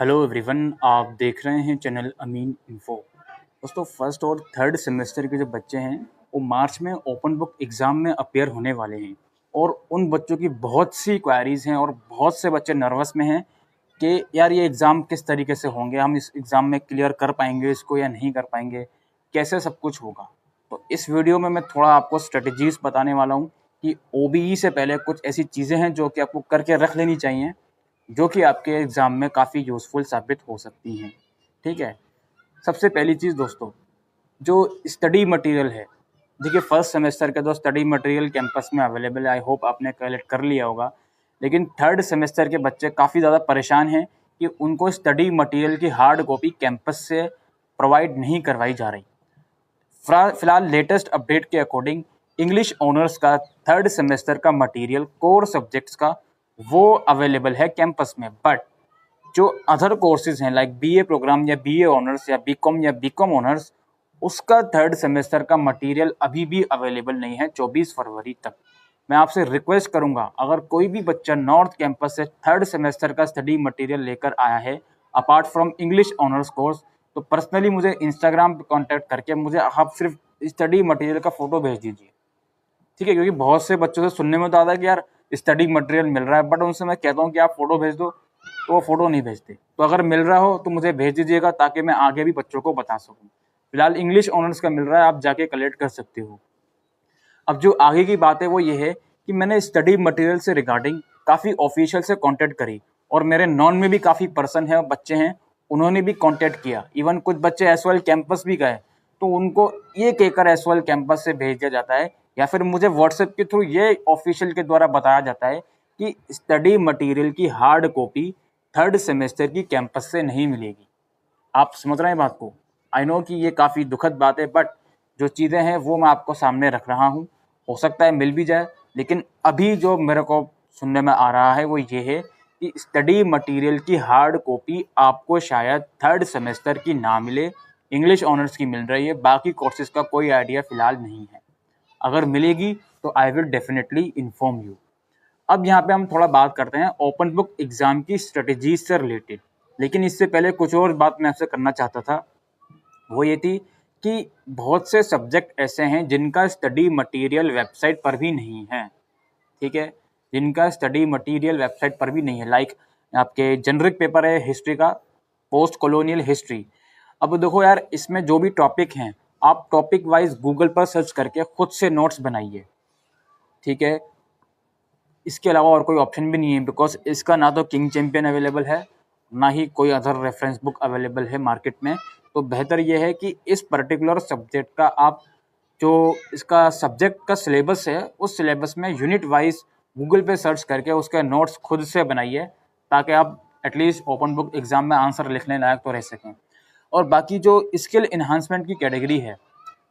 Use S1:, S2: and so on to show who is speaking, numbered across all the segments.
S1: Hello everyone, आप देख रहे हैं चैनल अमीन इन्फो। दोस्तों, फर्स्ट और थर्ड सेमेस्टर के जो बच्चे हैं वो मार्च में ओपन बुक एग्ज़ाम में अपेयर होने वाले हैं और उन बच्चों की बहुत सी क्वायरीज़ हैं और बहुत से बच्चे नर्वस में हैं कि यार ये एग्ज़ाम किस तरीके से होंगे, हम इस एग्ज़ाम में क्लियर कर पाएंगे इसको या नहीं कर पाएंगे, कैसे सब कुछ होगा। तो इस वीडियो में मैं थोड़ा आपको स्ट्रेटजीज़ बताने वाला हूँ कि ओबीई से पहले कुछ ऐसी चीज़ें हैं जो कि आपको करके रख लेनी चाहिए, जो कि आपके एग्ज़ाम में काफ़ी यूज़फुल साबित हो सकती हैं। ठीक है, सबसे पहली चीज़ दोस्तों, जो स्टडी मटेरियल है, देखिए फर्स्ट सेमेस्टर का जो स्टडी मटेरियल कैंपस में अवेलेबल है, आई होप आपने कलेक्ट कर लिया होगा। लेकिन थर्ड सेमेस्टर के बच्चे काफ़ी ज़्यादा परेशान हैं कि उनको स्टडी मटेरियल की हार्ड कॉपी कैंपस से प्रोवाइड नहीं करवाई जा रही। फिलहाल लेटेस्ट अपडेट के अकॉर्डिंग इंग्लिश ऑनर्स का थर्ड सेमेस्टर का मटेरियल कोर सब्जेक्ट्स का वो अवेलेबल है कैंपस में, बट जो अदर कोर्सेज हैं लाइक बीए प्रोग्राम या बीए ऑनर्स या बीकॉम ऑनर्स, उसका थर्ड सेमेस्टर का मटेरियल अभी भी अवेलेबल नहीं है 24 फरवरी तक। मैं आपसे रिक्वेस्ट करूंगा, अगर कोई भी बच्चा नॉर्थ कैंपस से थर्ड सेमेस्टर का स्टडी मटेरियल लेकर आया है apart from English honours course, तो पर्सनली मुझे इंस्टाग्राम पे कांटेक्ट करके मुझे आप सिर्फ स्टडी मटेरियल का फ़ोटो भेज दीजिए। ठीक है, क्योंकि बहुत से बच्चों से सुनने में तो आता है कि यार स्टडी मटेरियल मिल रहा है, बट उनसे मैं कहता हूँ कि आप फ़ोटो भेज दो, तो वो फ़ोटो नहीं भेजते। तो अगर मिल रहा हो तो मुझे भेज दीजिएगा ताकि मैं आगे भी बच्चों को बता सकूँ। फिलहाल इंग्लिश ऑनर्स का मिल रहा है, आप जाके कलेक्ट कर सकते हो। अब जो आगे की बात है वो ये है कि मैंने स्टडी मटेरियल से रिगार्डिंग काफ़ी ऑफिशियल से कांटेक्ट करी और मेरे नॉन में भी काफ़ी पर्सन है, बच्चे हैं, उन्होंने भी कांटेक्ट किया। इवन कुछ बच्चे एसवाइल कैंपस भी गए, तो उनको ये कहकर एसवाइल कैंपस से भेज दिया जाता है या फिर मुझे व्हाट्सएप के थ्रू ये ऑफिशियल के द्वारा बताया जाता है कि स्टडी मटेरियल की हार्ड कॉपी थर्ड सेमेस्टर की कैंपस से नहीं मिलेगी। आप समझ रहे हैं बात को? आई नो कि ये काफ़ी दुखद बात है, बट जो चीज़ें हैं वो मैं आपको सामने रख रहा हूँ। हो सकता है मिल भी जाए, लेकिन अभी जो मेरे को सुनने में आ रहा है वो ये है कि स्टडी मटेरियल की हार्ड कॉपी आपको शायद थर्ड सेमेस्टर की ना मिले, इंग्लिश ऑनर्स की मिल रही है, बाकी कोर्सेज का कोई आइडिया फ़िलहाल नहीं है। अगर मिलेगी तो I will definitely inform you. अब यहाँ पे हम थोड़ा बात करते हैं ओपन बुक एग्ज़ाम की स्ट्रेटजीज से रिलेटेड, लेकिन इससे पहले कुछ और बात मैं आपसे करना चाहता था। वो ये थी कि बहुत से सब्जेक्ट ऐसे हैं जिनका स्टडी मटेरियल वेबसाइट पर भी नहीं है। ठीक है, जिनका स्टडी मटेरियल वेबसाइट पर भी नहीं है, लाइक आपके जेनरिक पेपर है हिस्ट्री का, पोस्ट कॉलोनियल हिस्ट्री। अब देखो यार, इसमें जो भी टॉपिक हैं आप टॉपिक वाइज गूगल पर सर्च करके खुद से नोट्स बनाइए। ठीक है, इसके अलावा और कोई ऑप्शन भी नहीं है, बिकॉज इसका ना तो किंग चैम्पियन अवेलेबल है, ना ही कोई अदर रेफरेंस बुक अवेलेबल है मार्केट में। तो बेहतर यह है कि इस पर्टिकुलर सब्जेक्ट का आप जो इसका सब्जेक्ट का सिलेबस है उस सिलेबस में यूनिट वाइज गूगल पे सर्च करके उसके नोट्स खुद से बनाइए, ताकि आप एटलीस्ट ओपन बुक एग्ज़ाम में आंसर लिखने लायक तो रह सकें। और बाकी जो स्किल इन्हांसमेंट की कैटेगरी है,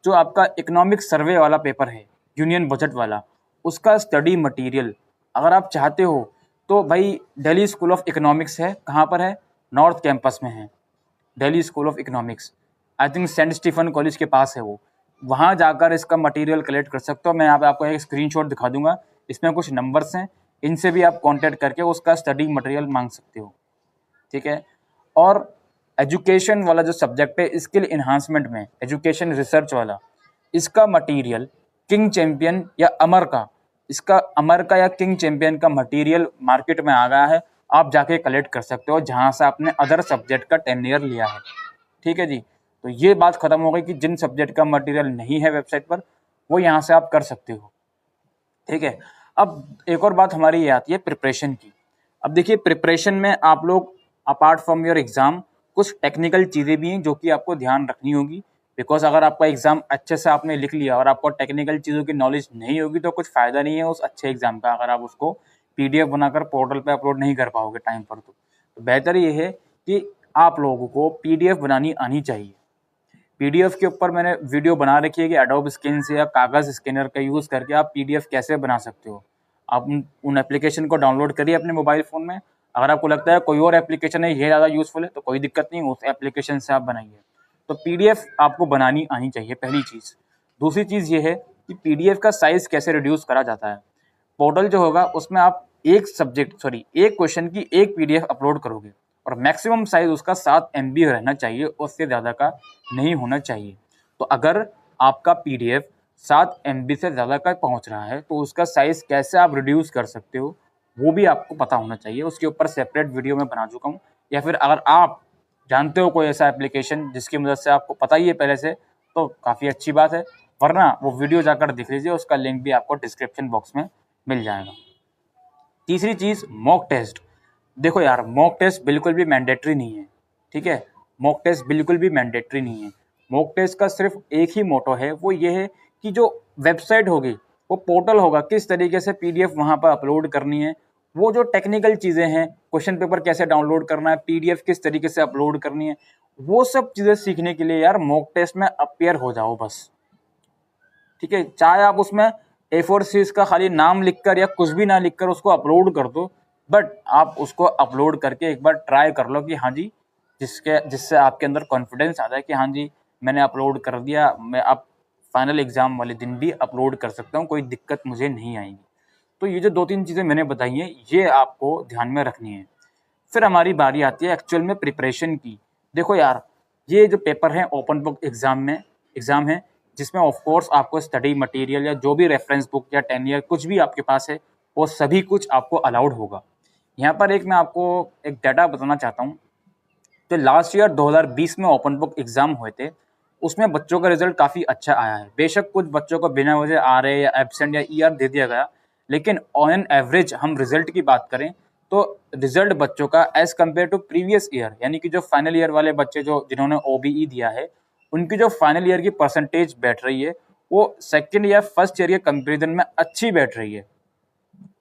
S1: जो आपका इकोनॉमिक सर्वे वाला पेपर है, यूनियन बजट वाला, उसका स्टडी मटेरियल अगर आप चाहते हो तो भाई दिल्ली स्कूल ऑफ इकोनॉमिक्स है, कहाँ पर है? नॉर्थ कैंपस में है Delhi School of Economics. I think Saint Stephen College के पास है वो, वहाँ जाकर इसका मटेरियल कलेक्ट कर सकते हो। मैं यहाँ पे आपको एक स्क्रीनशॉट दिखा दूंगा, इसमें कुछ नंबर्स हैं, इनसे भी आप कांटेक्ट करके उसका स्टडी मटेरियल मांग सकते हो। ठीक है, और एजुकेशन वाला जो सब्जेक्ट है स्किल इन्हांसमेंट में, एजुकेशन रिसर्च वाला, इसका मटेरियल किंग चैम्पियन या अमर का, इसका अमर का या किंग चैम्पियन का मटेरियल मार्केट में आ गया है, आप जाके कलेक्ट कर सकते हो जहाँ से आपने अदर सब्जेक्ट का 10 ईयर लिया है। ठीक है जी, तो ये बात खत्म हो गई कि जिन सब्जेक्ट का मटेरियल नहीं है वेबसाइट पर वो यहाँ से आप कर सकते हो। ठीक है, अब एक और बात हमारी ये आती है प्रिपरेशन की। अब देखिए, प्रिपरेशन में आप लोग अपार्ट फ्रॉम योर एग्ज़ाम कुछ टेक्निकल चीज़ें भी हैं जो कि आपको ध्यान रखनी होगी, बिकॉज अगर आपका एग्ज़ाम अच्छे से आपने लिख लिया और आपको टेक्निकल चीज़ों की नॉलेज नहीं होगी तो कुछ फ़ायदा नहीं है उस अच्छे एग्ज़ाम का, अगर आप उसको पीडीएफ बनाकर पोर्टल पे अपलोड नहीं कर पाओगे टाइम पर। तो बेहतर ये है कि आप लोगों को पीडीएफ बनानी आनी चाहिए। पीडीएफ के ऊपर मैंने वीडियो बना रखी है कि एडोब स्कैन से या कागज़ स्कैनर का यूज़ करके आप पीडीएफ कैसे बना सकते हो। आप उन एप्लीकेशन को डाउनलोड करिए अपने मोबाइल फ़ोन में। अगर आपको लगता है कोई और एप्लीकेशन है ये ज़्यादा यूज़फुल है तो कोई दिक्कत नहीं, उस एप्लीकेशन से आप बनाइए। तो पीडीएफ आपको बनानी आनी चाहिए, पहली चीज़। दूसरी चीज़ ये है कि पीडीएफ का साइज़ कैसे रिड्यूस करा जाता है। पोर्टल जो होगा उसमें आप एक क्वेश्चन की एक पीडीएफ अपलोड करोगे और मैक्सिमम साइज उसका 7 MB रहना चाहिए, उससे ज़्यादा का नहीं होना चाहिए। तो अगर आपका PDF 7 MB से ज़्यादा का पहुंच रहा है तो उसका साइज़ कैसे आप रिड्यूस कर सकते हो वो भी आपको पता होना चाहिए। उसके ऊपर सेपरेट वीडियो मैं बना चुका हूँ, या फिर अगर आप जानते हो कोई ऐसा एप्लीकेशन जिसकी मदद से आपको पता ही है पहले से, तो काफ़ी अच्छी बात है, वरना वो वीडियो जाकर देख लीजिए, उसका लिंक भी आपको डिस्क्रिप्शन बॉक्स में मिल जाएगा। तीसरी चीज़, मॉक टेस्ट। देखो यार, मॉक टेस्ट बिल्कुल भी मैंडेटरी नहीं है, ठीक है। मॉक टेस्ट बिल्कुल भी मैंडेटरी नहीं है। मॉक टेस्ट का सिर्फ एक ही मोटो है, वो ये है कि जो वेबसाइट होगी, वो पोर्टल होगा, किस तरीके से PDF वहाँ पर अपलोड करनी है, वो जो टेक्निकल चीज़ें हैं, क्वेश्चन पेपर कैसे डाउनलोड करना है, PDF किस तरीके से अपलोड करनी है, वो सब चीज़ें सीखने के लिए यार मॉक टेस्ट में अपियर हो जाओ बस, ठीक है। चाहे आप उसमें A4 शीट्स का खाली नाम लिखकर या कुछ भी ना लिखकर उसको अपलोड कर दो, बट आप उसको अपलोड करके एक बार ट्राई कर लो कि हाँ जी, जिससे आपके अंदर कॉन्फिडेंस आ जाए कि हाँ जी मैंने अपलोड कर दिया, मैं अब फाइनल एग्ज़ाम वाले दिन भी अपलोड कर सकता हूँ, कोई दिक्कत मुझे नहीं आएगी। तो ये जो 2-3 चीज़ें मैंने बताई हैं, ये आपको ध्यान में रखनी है। फिर हमारी बारी आती है एक्चुअल में प्रिपरेशन की। देखो यार, ये जो पेपर है ओपन बुक एग्ज़ाम है, जिसमें ऑफ कोर्स आपको स्टडी मटेरियल या जो भी रेफरेंस बुक या 10 ईयर कुछ भी आपके पास है, वो सभी कुछ आपको अलाउड होगा। यहाँ पर मैं आपको एक डाटा बताना चाहता हूँ। तो लास्ट ईयर 2020 में ओपन बुक एग्ज़ाम हुए थे, उसमें बच्चों का रिजल्ट काफ़ी अच्छा आया है। बेशक कुछ बच्चों को बिना वजह RA या एब्सेंट या ER दे दिया गया, लेकिन ऑन एन एवरेज हम रिजल्ट की बात करें तो रिजल्ट बच्चों का as compare to previous year, यानी कि जो फाइनल ईयर वाले बच्चे जिन्होंने OBE दिया है, उनकी जो फाइनल ईयर की परसेंटेज बैठ रही है, वो सेकेंड या फर्स्ट ईयर के कंपेरिजन में अच्छी बैठ रही है।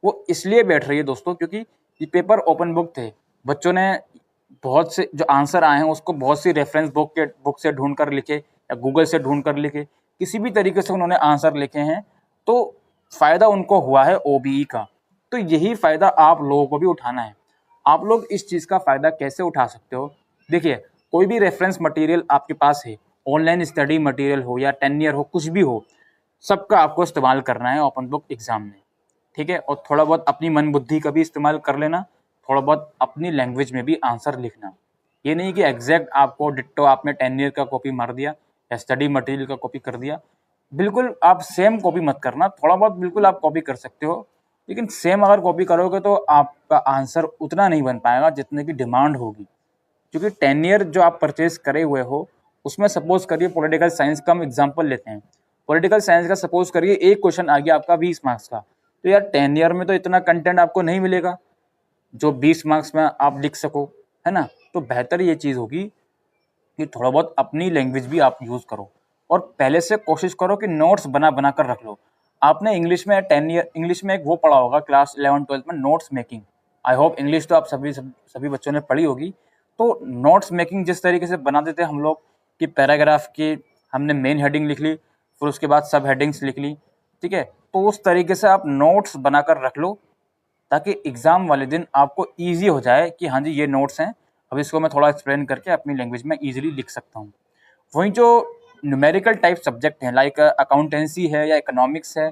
S1: वो इसलिए बैठ रही है दोस्तों, क्योंकि ये पेपर ओपन बुक थे। बच्चों ने बहुत से जो आंसर आए हैं उसको बहुत सी रेफरेंस बुक से ढूंढ कर लिखे या गूगल से ढूंढ कर लिखे, किसी भी तरीके से उन्होंने आंसर लिखे हैं, तो फ़ायदा उनको हुआ है OBE का। तो यही फ़ायदा आप लोगों को भी उठाना है। आप लोग इस चीज़ का फ़ायदा कैसे उठा सकते हो? देखिए, कोई भी रेफरेंस मटेरियल आपके पास है, ऑनलाइन स्टडी मटेरियल हो या 10 ईयर हो, कुछ भी हो, सबका आपको इस्तेमाल करना है ओपन बुक एग्ज़ाम में, ठीक है। और थोड़ा बहुत अपनी मन बुद्धि का भी इस्तेमाल कर लेना, थोड़ा बहुत अपनी लैंग्वेज में भी आंसर लिखना। ये नहीं कि एग्जैक्ट आपको डिट्टो आपने 10 ईयर का कॉपी मार दिया या स्टडी मटेरियल का कॉपी कर दिया, बिल्कुल आप सेम कॉपी मत करना। थोड़ा बहुत बिल्कुल आप कॉपी कर सकते हो, लेकिन सेम अगर कॉपी करोगे तो आपका आंसर उतना नहीं बन पाएगा जितने की डिमांड होगी। क्योंकि 10 ईयर जो आप परचेज करे हुए हो, उसमें सपोज करिए पॉलिटिकल साइंस का हम एग्जाम्पल लेते हैं। पॉलिटिकल साइंस का सपोज करिए एक क्वेश्चन आ गया आपका 20 मार्क्स का, तो यार 10 ईयर में तो इतना कंटेंट आपको नहीं मिलेगा जो 20 मार्क्स में आप लिख सको, है ना। तो बेहतर ये चीज़ होगी कि थोड़ा बहुत अपनी लैंग्वेज भी आप यूज़ करो, और पहले से कोशिश करो कि नोट्स बना कर रख लो। आपने इंग्लिश में 10 ईयर इंग्लिश में एक वो पढ़ा होगा क्लास 11-12 में, notes making. I hope English तो आप सभी बच्चों ने पढ़ी होगी। तो नोट्स मेकिंग जिस तरीके से बना देते हम लोग कि पैराग्राफ की हमने मेन हेडिंग लिख ली, फिर उसके बाद सब हेडिंग्स लिख ली, ठीक है। तो उस तरीके से आप नोट्स बनाकर रख लो, ताकि एग्ज़ाम वाले दिन आपको ईज़ी हो जाए कि हाँ जी ये नोट्स हैं, अब इसको मैं थोड़ा एक्सप्लेन करके अपनी लैंग्वेज में ईज़िली लिख सकता हूँ। वहीं जो न्यूमेरिकल टाइप सब्जेक्ट हैं, लाइक अकाउंटेंसी है या इकोनॉमिक्स है,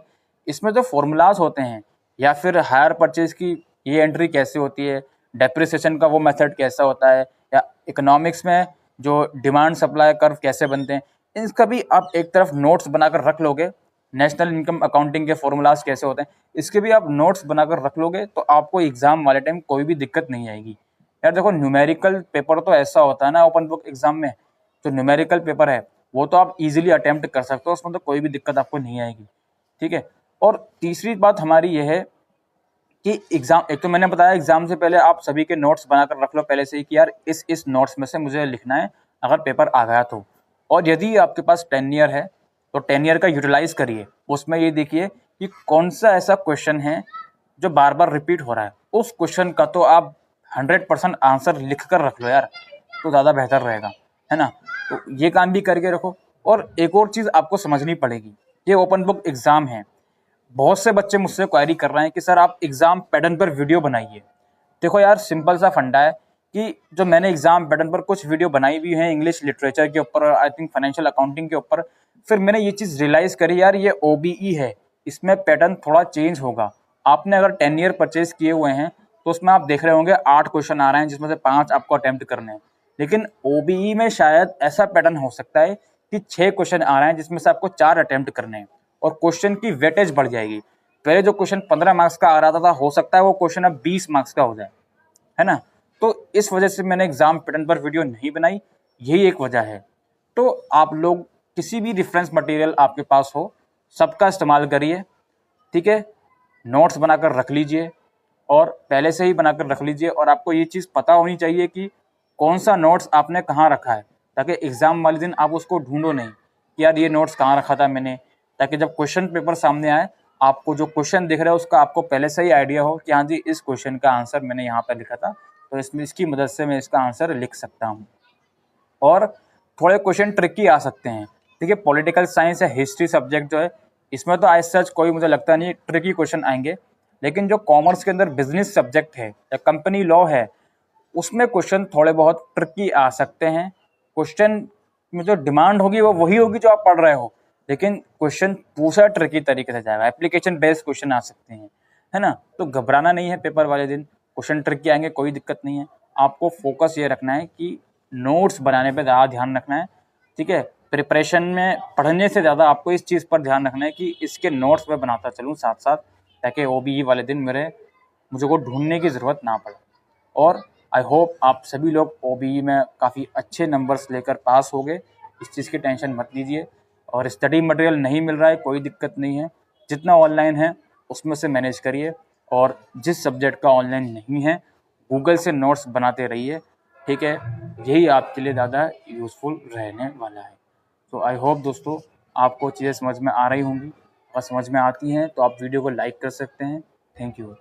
S1: इसमें जो फॉर्मूलाज होते हैं या फिर हायर परचेज की ये एंट्री कैसे होती है, डेप्रिसिएशन का वो मेथड कैसा होता है, या इकोनॉमिक्स में जो डिमांड सप्लाई कर्व कैसे बनते हैं, इनका भी आप एक तरफ नोट्स बनाकर रख लोगे। नेशनल इनकम अकाउंटिंग के फॉर्मूलाज कैसे होते हैं, इसके भी आप नोट्स बनाकर रख लोगे, तो आपको एग्ज़ाम वाले टाइम कोई भी दिक्कत नहीं आएगी। यार देखो, न्यूमेरिकल पेपर तो ऐसा होता है ना ओपन बुक एग्ज़ाम में, जो न्यूमेरिकल पेपर है वो तो आप इजीली अटेम्प्ट कर सकते हो, उसमें तो कोई भी दिक्कत आपको नहीं आएगी, ठीक है। और तीसरी बात हमारी ये है कि एग्ज़ाम, एक तो मैंने बताया एग्ज़ाम से पहले आप सभी के नोट्स बनाकर रख लो पहले से ही कि यार इस नोट्स में से मुझे लिखना है अगर पेपर आ गया तो। और यदि आपके पास 10 ईयर है तो 10 ईयर का यूटिलाइज़ करिए। उसमें ये देखिए कि कौन सा ऐसा क्वेश्चन है जो बार बार रिपीट हो रहा है, उस क्वेश्चन का तो आप 100% आंसर लिख कर रख लो यार, तो ज़्यादा बेहतर रहेगा, है ना। तो ये काम भी करके रखो। और एक और चीज़ आपको समझनी पड़ेगी, ये ओपन बुक एग्ज़ाम है। बहुत से बच्चे मुझसे क्वेरी कर रहे हैं कि सर आप एग्ज़ाम पैटर्न पर वीडियो बनाइए। देखो यार, सिंपल सा फंडा है कि जो मैंने एग्ज़ाम पैटर्न पर कुछ वीडियो बनाई हुई हैं इंग्लिश लिटरेचर के ऊपर, आई थिंक फाइनेंशियल अकाउंटिंग के ऊपर, फिर मैंने ये चीज़ रियलाइज़ करी यार ये OBE है, इसमें पैटर्न थोड़ा चेंज होगा। आपने अगर 10 ईयर परचेज किए हुए हैं तो उसमें आप देख रहे होंगे 8 क्वेश्चन आ रहे हैं जिसमें से 5 आपको अटेम्प्ट करने हैं। लेकिन ओबीई में शायद ऐसा पैटर्न हो सकता है कि 6 क्वेश्चन आ रहे हैं जिसमें से आपको 4 अटेम्प्ट करने हैं और क्वेश्चन की वेटेज बढ़ जाएगी। पहले जो क्वेश्चन 15 मार्क्स का आ रहा था हो सकता है वो क्वेश्चन अब 20 मार्क्स का हो जाए, है ना। तो इस वजह से मैंने एग्जाम पैटर्न पर वीडियो नहीं बनाई, यही एक वजह है। तो आप लोग किसी भी रेफरेंस मटेरियल आपके पास हो सबका इस्तेमाल करिए, ठीक है। नोट्स बनाकर रख लीजिए और पहले से ही बनाकर रख लीजिए, और आपको ये चीज़ पता होनी चाहिए कि कौन सा नोट्स आपने कहाँ रखा है, ताकि एग्ज़ाम वाले दिन आप उसको ढूंढो नहीं कि यार ये नोट्स कहाँ रखा था मैंने, ताकि जब क्वेश्चन पेपर सामने आए आपको जो क्वेश्चन दिख रहा है उसका आपको पहले से ही आइडिया हो कि हाँ जी इस क्वेश्चन का आंसर मैंने यहाँ पर लिखा था, तो इसमें इसकी मदद से मैं इसका आंसर लिख सकता हूँ। और थोड़े क्वेश्चन ट्रिकी आ सकते हैं, ठीक है। पॉलिटिकल साइंस या हिस्ट्री सब्जेक्ट जो है इसमें तो आज सच कोई मुझे लगता नहीं ट्रिकी क्वेश्चन आएंगे, लेकिन जो कॉमर्स के अंदर बिजनेस सब्जेक्ट है या कंपनी लॉ है उसमें क्वेश्चन थोड़े बहुत ट्रिकी आ सकते हैं। क्वेश्चन में जो डिमांड होगी वो वही होगी जो आप पढ़ रहे हो, लेकिन क्वेश्चन पूछा ट्रिकी तरीके से जाएगा, एप्लीकेशन बेस्ड क्वेश्चन आ सकते हैं, है ना। तो घबराना नहीं है, पेपर वाले दिन क्वेश्चन ट्रिकी आएंगे, कोई दिक्कत नहीं है। आपको फोकस ये रखना है कि नोट्स बनाने पे ज़्यादा ध्यान रखना है, ठीक है। प्रिपरेशन में पढ़ने से ज़्यादा आपको इस चीज़ पर ध्यान रखना है कि इसके नोट्स मैं बनाता चलूँ साथ साथ, ताकि ओबीई वाले दिन मुझे को ढूंढने की ज़रूरत ना पड़े। और आई होप आप सभी लोग ओबीई में काफ़ी अच्छे नंबर्स लेकर पास हो गए, इस चीज़ की टेंशन मत लीजिए। और स्टडी मटेरियल नहीं मिल रहा है कोई दिक्कत नहीं है, जितना ऑनलाइन है उसमें से मैनेज करिए, और जिस सब्जेक्ट का ऑनलाइन नहीं है गूगल से नोट्स बनाते रहिए, ठीक है। यही आपके लिए ज़्यादा यूज़फुल रहने वाला है। तो आई होप दोस्तों आपको चीज़ें समझ में आ रही होंगी, और समझ में आती हैं तो आप वीडियो को लाइक कर सकते हैं। Thank you.